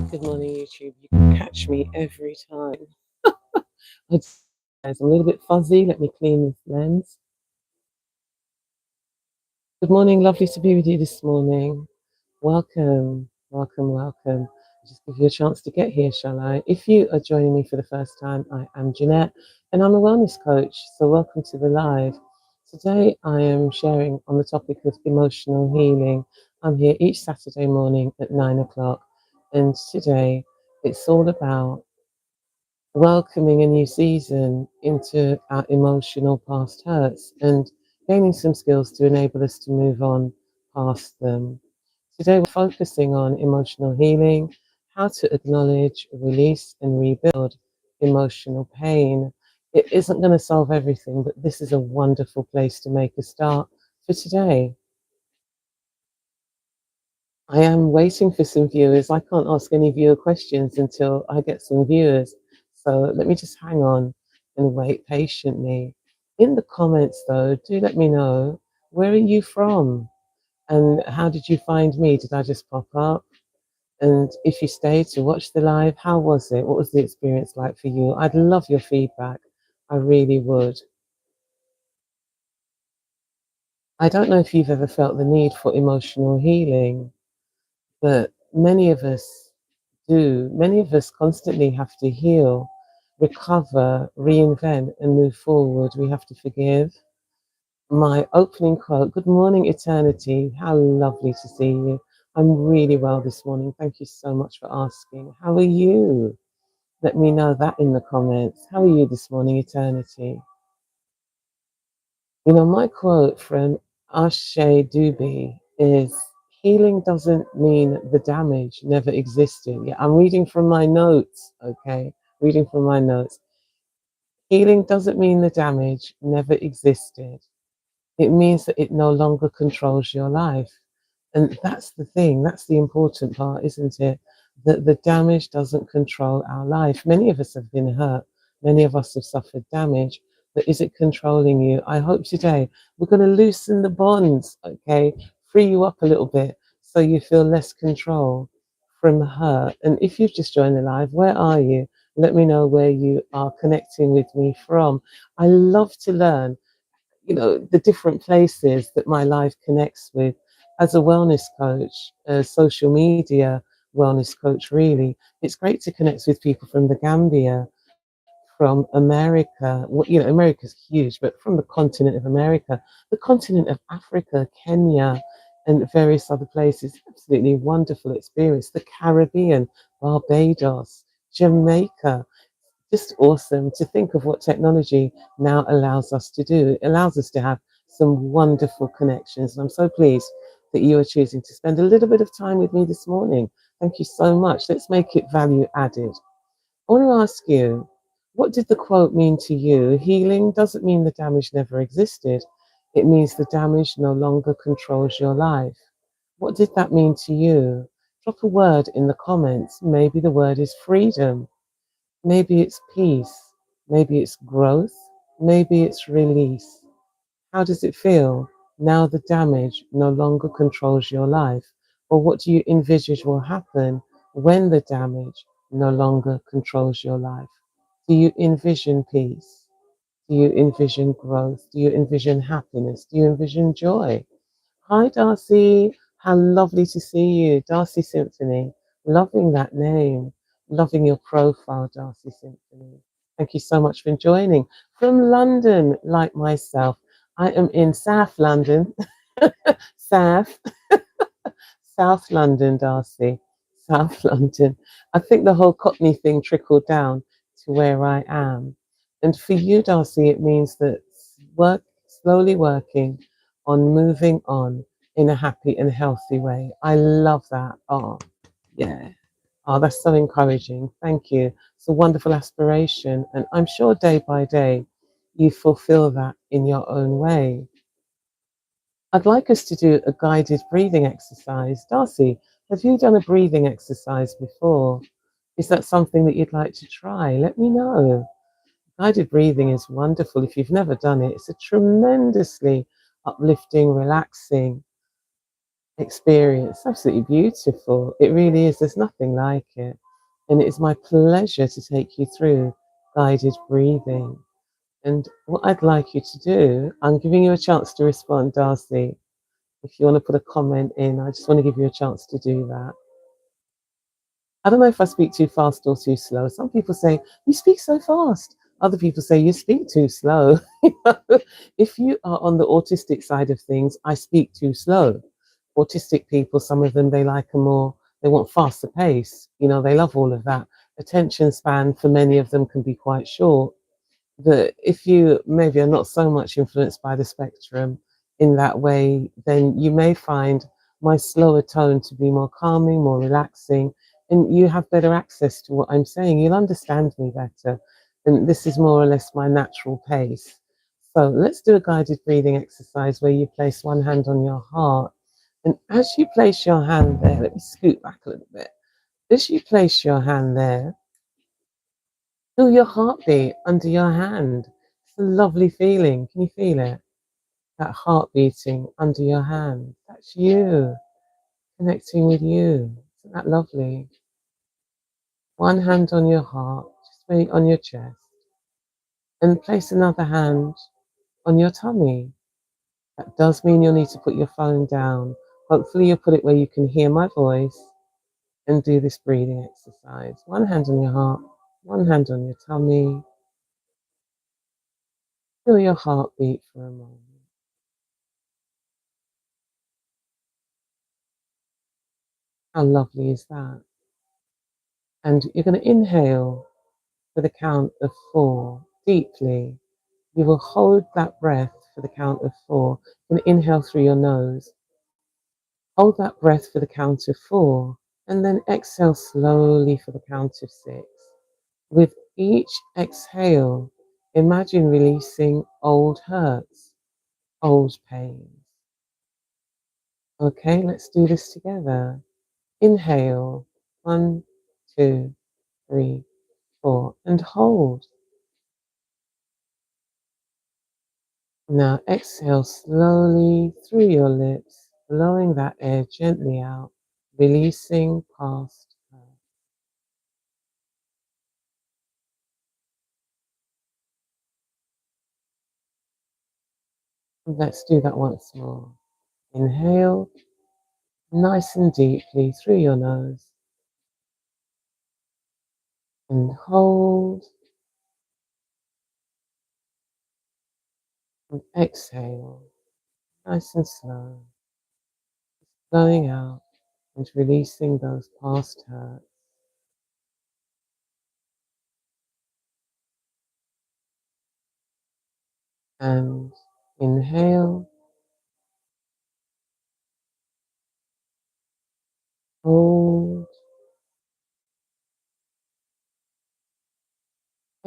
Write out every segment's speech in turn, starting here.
Good morning, YouTube. You can catch me every time. I'm a little bit fuzzy. Let me clean this lens. Good morning. Lovely to be with you this morning. Welcome, welcome, welcome. Just give you a chance to get here, shall I? If you are joining me for the first time, I am Jeanette and I'm a wellness coach. So, welcome to the live. Today, I am sharing on the topic of emotional healing. I'm here each Saturday morning at 9 o'clock, and today it's all about welcoming a new season into our emotional past hurts and gaining some skills to enable us to move on past them. Today, we're focusing on emotional healing, how to acknowledge, release, and rebuild emotional pain. It isn't going to solve everything, but this is a wonderful place to make a start for today. I am waiting for some viewers. I can't ask any viewer questions until I get some viewers. So let me just hang on and wait patiently. In the comments, though, do let me know, where are you from? And how did you find me? Did I just pop up? And if you stayed to watch the live, how was it? What was the experience like for you? I'd love your feedback. I really would. I don't know if you've ever felt the need for emotional healing, but many of us do. Many of us constantly have to heal, recover, reinvent, and move forward. We have to forgive. My opening quote: Good morning, eternity. How lovely to see you. I'm really well this morning. Thank you so much for asking. How are you? Let me know that in the comments. How are you this morning, eternity? You know, my quote from Ashe Duby is, healing doesn't mean the damage never existed. Yeah, I'm reading from my notes, okay? Reading from my notes. Healing doesn't mean the damage never existed. It means that it no longer controls your life. And that's the thing, that's the important part, isn't it? That the damage doesn't control our life. Many of us have been hurt, many of us have suffered damage, but is it controlling you? I hope today we're going to loosen the bonds, okay? Free you up a little bit so you feel less control from hurt. And if you've just joined the live, where are you? Let me know where you are connecting with me from. I love to learn, you know, the different places that my life connects with. As a wellness coach, a social media wellness coach, really, it's great to connect with people from the Gambia, from America. You know, America's huge, but from the continent of America, the continent of Africa, Kenya, and various other places. Absolutely wonderful experience. The Caribbean, Barbados, Jamaica, just awesome to think of what technology now allows us to do. It allows us to have some wonderful connections. And I'm so pleased that you are choosing to spend a little bit of time with me this morning. Thank you so much. Let's make it value added. I want to ask you, what did the quote mean to you? Healing doesn't mean the damage never existed. It means the damage no longer controls your life. What did that mean to you? Drop a word in the comments. Maybe the word is freedom. Maybe it's peace, maybe it's growth, maybe it's release. How does it feel now the damage no longer controls your life? Or what do you envisage will happen when the damage no longer controls your life? Do you envision peace? Do you envision growth? Do you envision happiness? Do you envision joy? Hi, Darcy. How lovely to see you. Darcy Symphony. Loving that name. Loving your profile, Darcy Symphony. Thank you so much for joining. From London, like myself, I am in South London. South. South London, Darcy. South London. I think the whole Cockney thing trickled down to where I am. And for you, Darcy, it means that slowly working on moving on in a happy and healthy way. I love that. Oh, yeah. Oh, that's so encouraging. Thank you. It's a wonderful aspiration. And I'm sure day by day you fulfill that in your own way. I'd like us to do a guided breathing exercise. Darcy, have you done a breathing exercise before? Is that something that you'd like to try? Let me know. Guided breathing is wonderful. If you've never done it, it's a tremendously uplifting, relaxing experience. Absolutely beautiful. It really is. There's nothing like it. And it is my pleasure to take you through guided breathing. And what I'd like you to do, I'm giving you a chance to respond, Darcy. If you want to put a comment in, I just want to give you a chance to do that. I don't know if I speak too fast or too slow. Some people say, you speak so fast. Other people say, you speak too slow. If you are on the autistic side of things, I speak too slow. Autistic people, some of them, they like a more, they want faster pace. They love all of that. Attention span for many of them can be quite short. That if you maybe are not so much influenced by the spectrum in that way, then you may find my slower tone to be more calming, more relaxing, and you have better access to what I'm saying. You'll understand me better. And this is more or less my natural pace. So let's do a guided breathing exercise where you place one hand on your heart. And as you place your hand there, let me scoot back a little bit. As you place your hand there, feel your heartbeat under your hand. It's a lovely feeling. Can you feel it? That heart beating under your hand. That's you, connecting with you. Isn't that lovely? One hand on your heart, just maybe on your chest, and place another hand on your tummy. That does mean you'll need to put your phone down. Hopefully you'll put it where you can hear my voice and do this breathing exercise. One hand on your heart, one hand on your tummy. Feel your heartbeat for a moment. How lovely is that? And you're going to inhale for the count of 4 deeply. You will hold that breath for the count of 4. You're going to inhale through your nose. Hold that breath for the count of 4. And then exhale slowly for the count of 6. With each exhale, imagine releasing old hurts, old pains. Okay, let's do this together. Inhale, 1, 2, 3, 4, and hold. Now exhale slowly through your lips, blowing that air gently out, releasing past her. Let's do that once more. Inhale nice and deeply through your nose and hold and exhale nice and slow, blowing out and releasing those past hurts. And inhale, hold,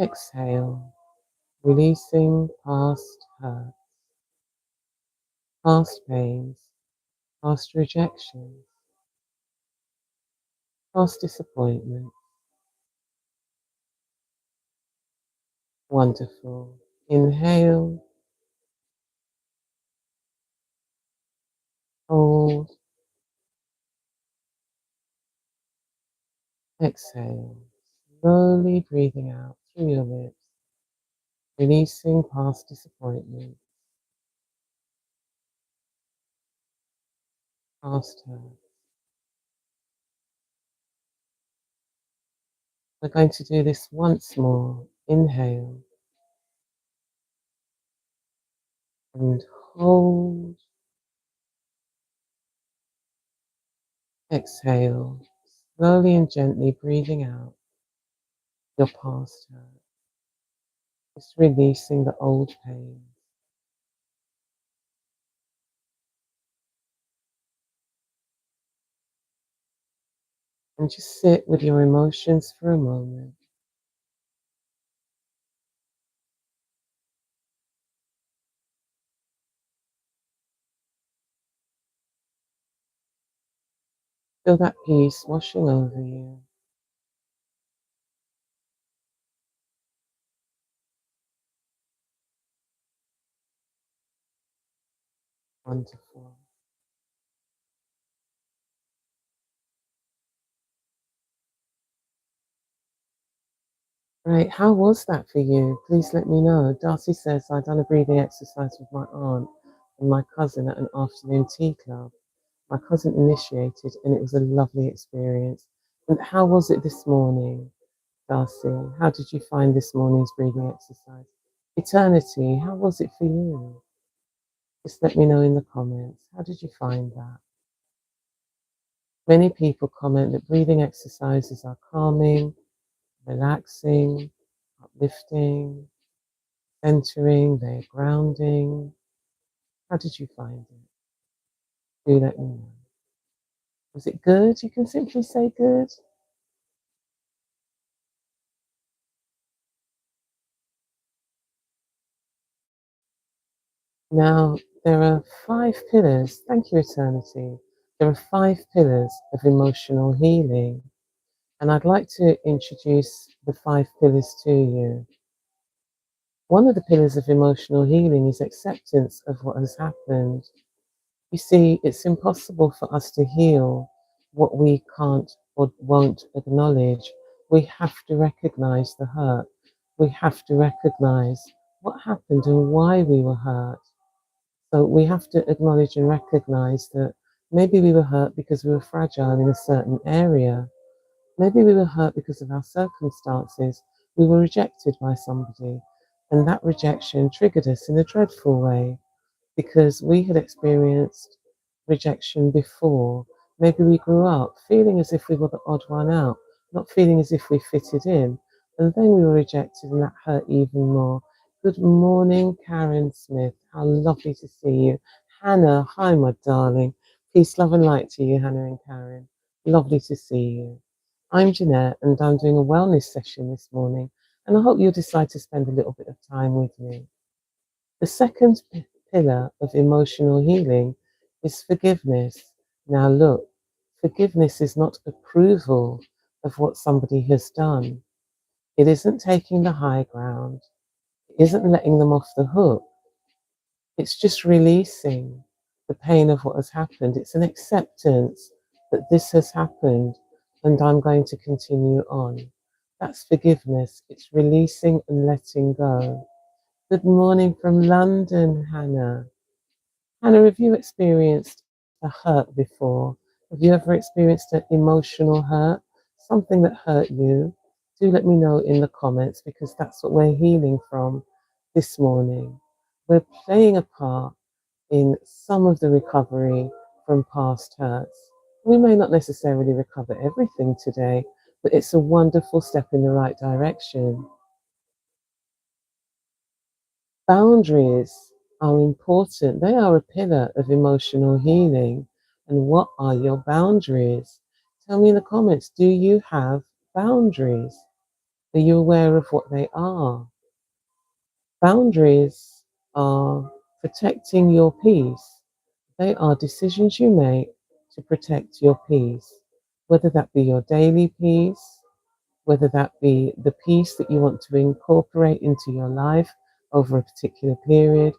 exhale, releasing past hurts, past pains, past rejection, past disappointment. Wonderful. Inhale, hold, exhale. Slowly breathing out through your lips, releasing past disappointment, past hurt. We're going to do this once more. Inhale and hold. Exhale, slowly and gently breathing out your past hurt. Just releasing the old pain. And just sit with your emotions for a moment. Feel that peace washing over you. Wonderful. Great. How was that for you? Please let me know. Darcy says, I've done a breathing exercise with my aunt and my cousin at an afternoon tea club. My cousin initiated, and it was a lovely experience. And how was it this morning, Darcy? How did you find this morning's breathing exercise? Eternity, how was it for you? Just let me know in the comments. How did you find that? Many people comment that breathing exercises are calming, relaxing, uplifting, centering, they're grounding. How did you find it? Do let me know. Was it good? You can simply say good. Now, there are 5 pillars. Thank you, Eternity. There are 5 pillars of emotional healing. And I'd like to introduce the 5 pillars to you. One of the pillars of emotional healing is acceptance of what has happened. You see, it's impossible for us to heal what we can't or won't acknowledge. We have to recognize the hurt. We have to recognize what happened and why we were hurt. So we have to acknowledge and recognize that maybe we were hurt because we were fragile in a certain area. Maybe we were hurt because of our circumstances. We were rejected by somebody, and that rejection triggered us in a dreadful way because we had experienced rejection before. Maybe we grew up feeling as if we were the odd one out, not feeling as if we fitted in, and then we were rejected, and that hurt even more. Good morning, Karen Smith. How lovely to see you. Hannah, hi, my darling. Peace, love, and light to you, Hannah and Karen. Lovely to see you. I'm Jeanette, and I'm doing a wellness session this morning, and I hope you'll decide to spend a little bit of time with me. The second pillar of emotional healing is forgiveness. Now, look, forgiveness is not approval of what somebody has done. It isn't taking the high ground. It isn't letting them off the hook. It's just releasing the pain of what has happened. It's an acceptance that this has happened and I'm going to continue on. That's forgiveness. It's releasing and letting go. Good morning from London, Hannah. Hannah, have you experienced a hurt before? Have you ever experienced an emotional hurt? Something that hurt you? Do let me know in the comments because that's what we're healing from this morning. We're playing a part in some of the recovery from past hurts. We may not necessarily recover everything today, but it's a wonderful step in the right direction. Boundaries are important. They are a pillar of emotional healing. And what are your boundaries? Tell me in the comments, do you have boundaries? Are you aware of what they are? Boundaries are protecting your peace. They are decisions you make to protect your peace, whether that be your daily peace, whether that be the peace that you want to incorporate into your life over a particular period.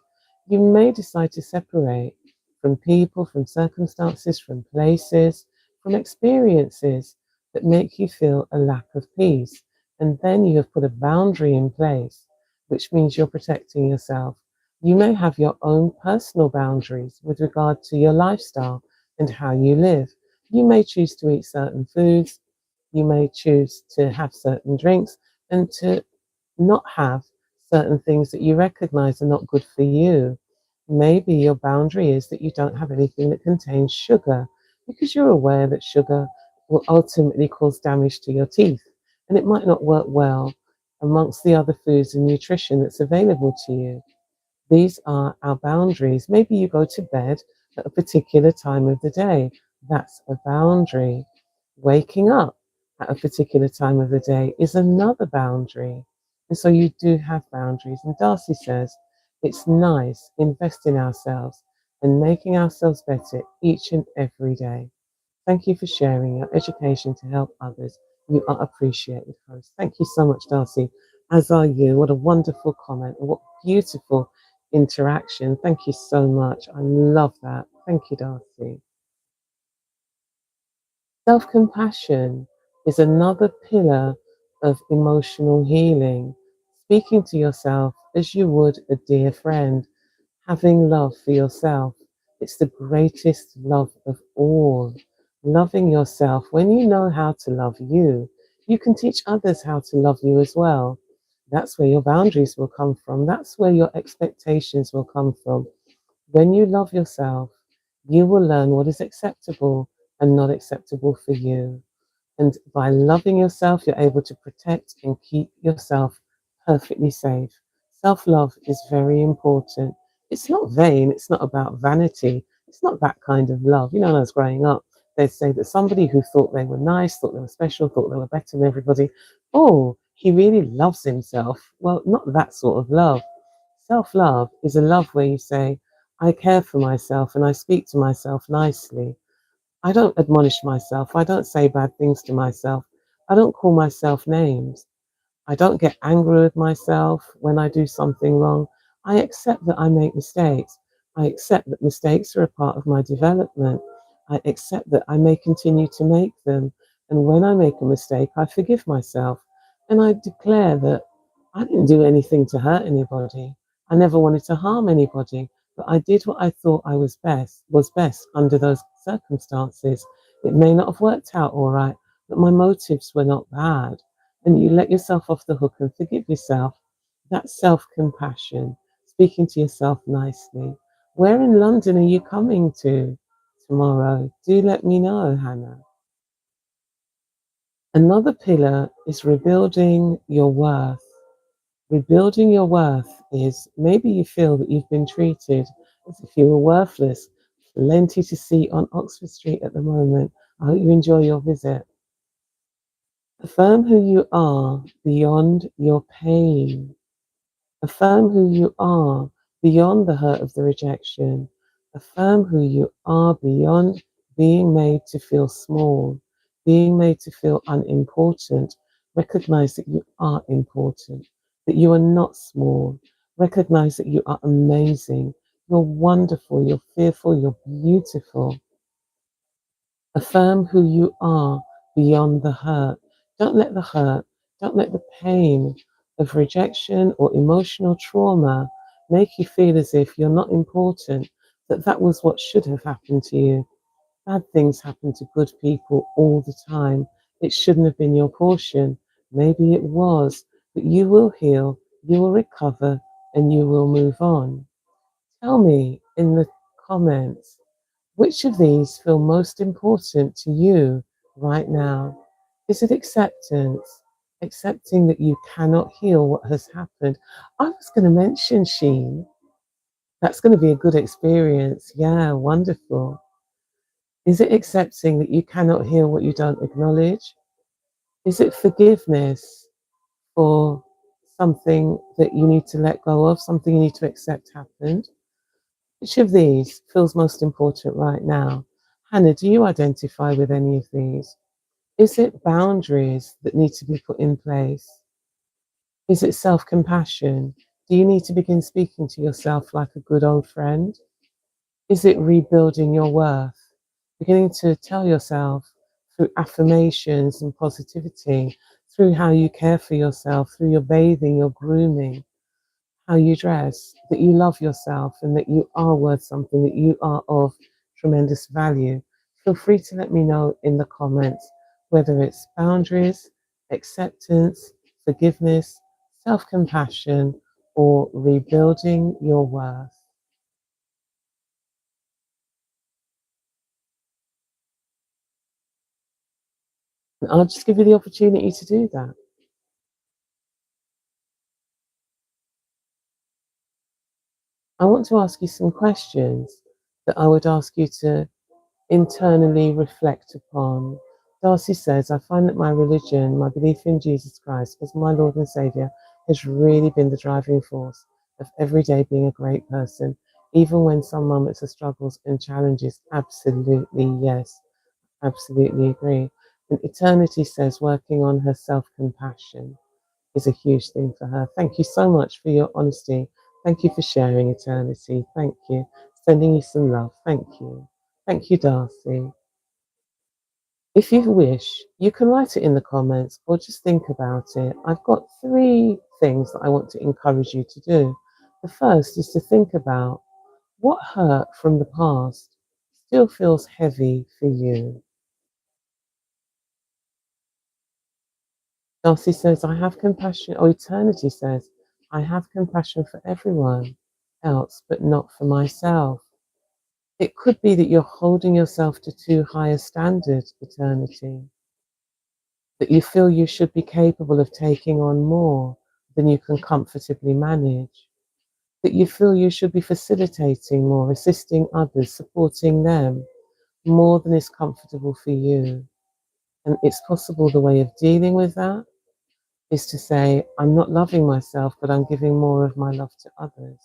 You may decide to separate from people, from circumstances, from places, from experiences that make you feel a lack of peace. And then you have put a boundary in place, which means you're protecting yourself. You may have your own personal boundaries with regard to your lifestyle and how you live. You may choose to eat certain foods, you may choose to have certain drinks and to not have certain things that you recognize are not good for you. Maybe your boundary is that you don't have anything that contains sugar because you're aware that sugar will ultimately cause damage to your teeth and it might not work well amongst the other foods and nutrition that's available to you. These are our boundaries. Maybe you go to bed at a particular time of the day. That's a boundary. Waking up at a particular time of the day is another boundary. And so you do have boundaries. And Darcy says it's nice, invest in ourselves and making ourselves better each and every day. Thank you for sharing your education to help others. You are appreciated, host. Thank you so much, Darcy, as are you. What a wonderful comment and what beautiful interaction. Thank you so much. I love that. Thank you, Darcy. Self compassion is another pillar of emotional healing, speaking to yourself as you would a dear friend, having love for yourself. It's the greatest love of all. Loving yourself. When you know how to love you, you can teach others how to love you as well. That's where your boundaries will come from. That's where your expectations will come from. When you love yourself, you will learn what is acceptable and not acceptable for you. And by loving yourself, you're able to protect and keep yourself perfectly safe. Self love is very important. It's not vain, it's not about vanity, it's not that kind of love. You know, when I was growing up, they'd say that somebody who thought they were nice, thought they were special, thought they were better than everybody, oh, he really loves himself. Well, not that sort of love. Self love is a love where you say, I care for myself and I speak to myself nicely. I don't admonish myself. I don't say bad things to myself. I don't call myself names. I don't get angry with myself when I do something wrong. I accept that I make mistakes. I accept that mistakes are a part of my development. I accept that I may continue to make them. And when I make a mistake, I forgive myself. And I declare that I didn't do anything to hurt anybody. I never wanted to harm anybody, but I did what I thought I was best under those circumstances. It may not have worked out all right, but my motives were not bad, and you let yourself off the hook and forgive yourself. That's self compassion, speaking to yourself nicely. Where in London are you coming to tomorrow? Do let me know, Hannah. Another pillar is rebuilding your worth. Rebuilding your worth is maybe you feel that you've been treated as if you were worthless. Plenty to see on Oxford Street at the moment. I hope you enjoy your visit. Affirm who you are beyond your pain. Affirm who you are beyond the hurt of the rejection. Affirm who you are beyond being made to feel small, being made to feel unimportant. Recognize that you are important, that you are not small. Recognize that you are amazing. You're wonderful, you're fearful, you're beautiful. Affirm who you are beyond the hurt. Don't let the hurt, don't let the pain of rejection or emotional trauma make you feel as if you're not important, that that was what should have happened to you. Bad things happen to good people all the time. It shouldn't have been your portion. Maybe it was, but you will heal, you will recover, and you will move on. Tell me in the comments, which of these feel most important to you right now? Is it acceptance? Accepting that you cannot heal what has happened. I was going to mention Sheen. That's going to be a good experience. Yeah, wonderful. Is it accepting that you cannot heal what you don't acknowledge? Is it forgiveness for something that you need to let go of, something you need to accept happened? Which of these feels most important right now? Hannah, do you identify with any of these? Is it boundaries that need to be put in place? Is it self compassion? Do you need to begin speaking to yourself like a good old friend? Is it rebuilding your worth? Beginning to tell yourself through affirmations and positivity, through how you care for yourself, through your bathing, your grooming, how you dress, that you love yourself and that you are worth something, that you are of tremendous value. Feel free to let me know in the comments whether it's boundaries, acceptance, forgiveness, self compassion, or rebuilding your worth. And I'll just give you the opportunity to do that. I want to ask you some questions that I would ask you to internally reflect upon. Darcy says, I find that my religion, my belief in Jesus Christ as my Lord and Saviour, has really been the driving force of every day being a great person, even when some moments of struggles and challenges. Absolutely, yes, absolutely agree. And Eternity says, working on her self compassion is a huge thing for her. Thank you so much for your honesty. Thank you for sharing, Eternity. Thank you. Sending you some love. Thank you. Thank you, Darcy. If you wish, you can write it in the comments or just think about it. I've got 3 things that I want to encourage you to do. The first is to think about what hurt from the past still feels heavy for you. Darcy says, I have compassion, or Eternity says, I have compassion for everyone else, but not for myself. It could be that you're holding yourself to too high a standard, Eternity, that you feel you should be capable of taking on more than you can comfortably manage, that you feel you should be facilitating more, assisting others, supporting them more than is comfortable for you. And it's possible the way of dealing with that is to say, I'm not loving myself, but I'm giving more of my love to others.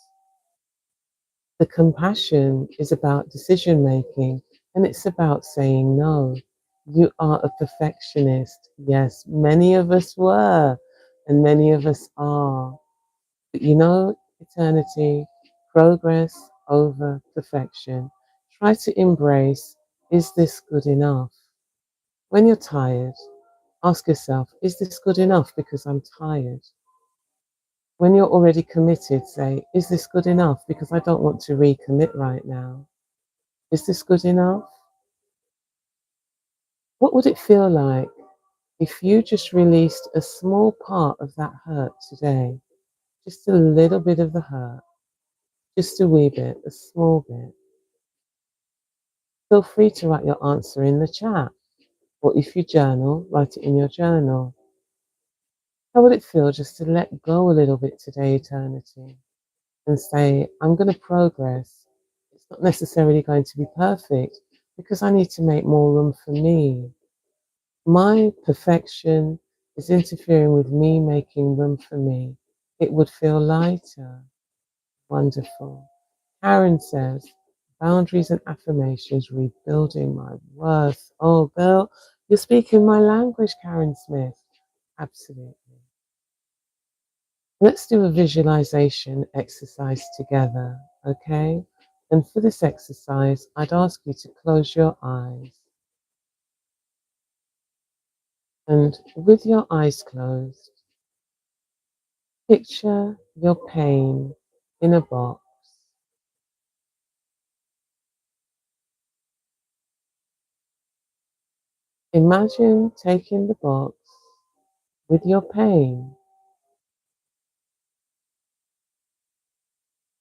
The compassion is about decision making and it's about saying no. You are a perfectionist. Yes, many of us were and many of us are. But you know, Eternity, progress over perfection. Try to embrace, is this good enough? When you're tired, ask yourself, is this good enough because I'm tired? When you're already committed, say, is this good enough because I don't want to recommit right now? Is this good enough? What would it feel like if you just released a small part of that hurt today? Just a little bit of the hurt, just a wee bit, a small bit. Feel free to write your answer in the chat, or if you journal, write it in your journal. How would it feel just to let go a little bit today, Eternity, and say, I'm going to progress. It's not necessarily going to be perfect because I need to make more room for me. My perfection is interfering with me making room for me. It would feel lighter. Wonderful. Karen says, boundaries and affirmations, rebuilding my worth. Oh, girl, you're speaking my language, Karen Smith. Absolutely. Let's do a visualization exercise together, okay? And for this exercise, I'd ask you to close your eyes. And with your eyes closed, picture your pain in a box. Imagine taking the box with your pain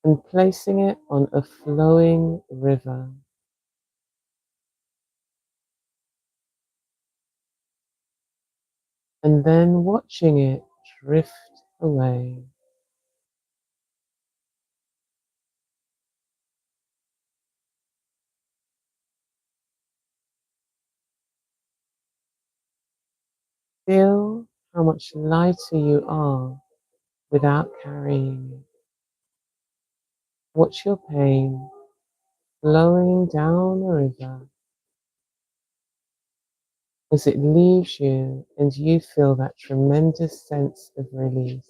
and placing it on a flowing river. And then watching it drift away. Feel how much lighter you are without carrying it. Watch your pain flowing down the river as it leaves you and you feel that tremendous sense of release.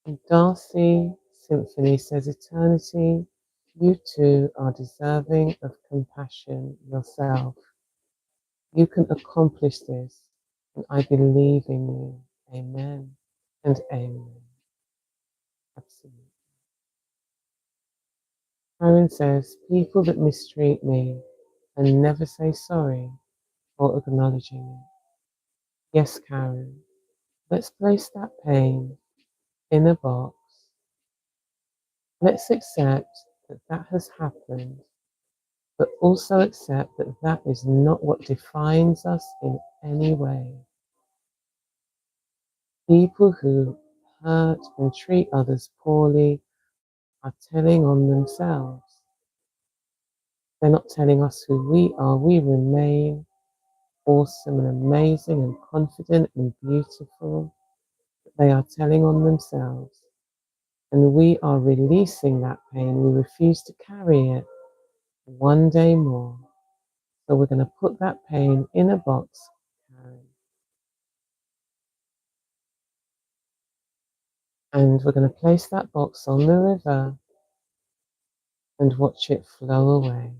And Darcy Symphony says, Eternity, you too are deserving of compassion yourself. You can accomplish this, and I believe in you. Amen and amen. Absolutely. Karen says, people that mistreat me and never say sorry or acknowledging it. Yes, Karen, let's place that pain in a box. Let's accept that that has happened, but also accept that that is not what defines us in any way. People who hurt and treat others poorly are telling on themselves. They're not telling us who we are. We remain awesome and amazing and confident and beautiful. They are telling on themselves. And we are releasing that pain. We refuse to carry it one day more. So we're going to put that pain in a box, Karen. And we're going to place that box on the river and watch it flow away,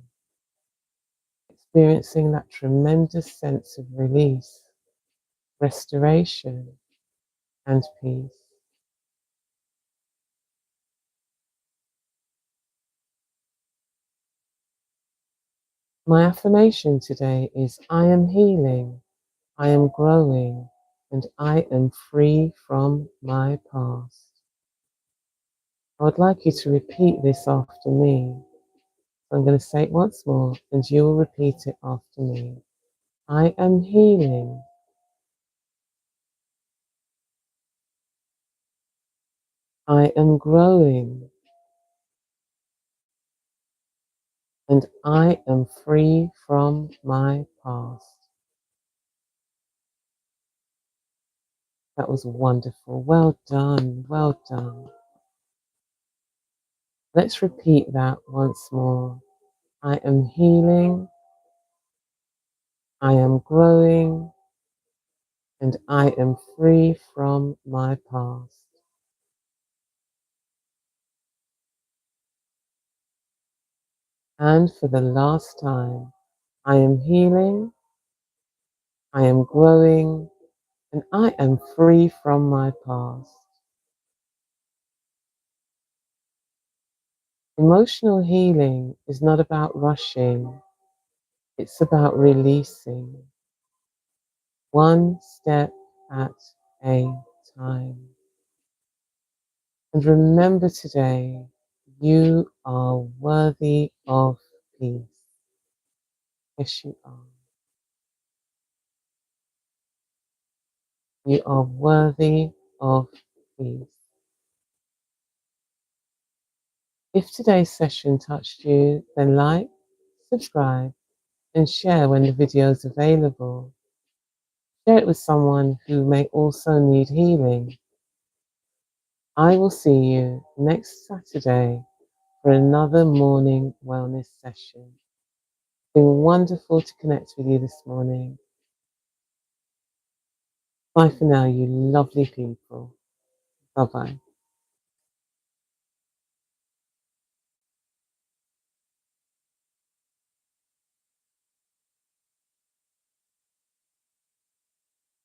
experiencing that tremendous sense of release, restoration, and peace. My affirmation today is I am healing, I am growing, and I am free from my past. I would like you to repeat this after me. I'm going to say it once more, and you will repeat it after me. I am healing, I am growing, and I am free from my past. That was wonderful. Well done. Well done. Let's repeat that once more. I am healing, I am growing, and I am free from my past. And for the last time, I am healing, I am growing, and I am free from my past. Emotional healing is not about rushing, it's about releasing, one step at a time. And remember today, you are worthy of peace. Yes, you are. You are worthy of peace. If today's session touched you, then like, subscribe, and share when the video is available. Share it with someone who may also need healing. I will see you next Saturday for another morning wellness session. It's been wonderful to connect with you this morning. Bye for now, you lovely people. Bye-bye.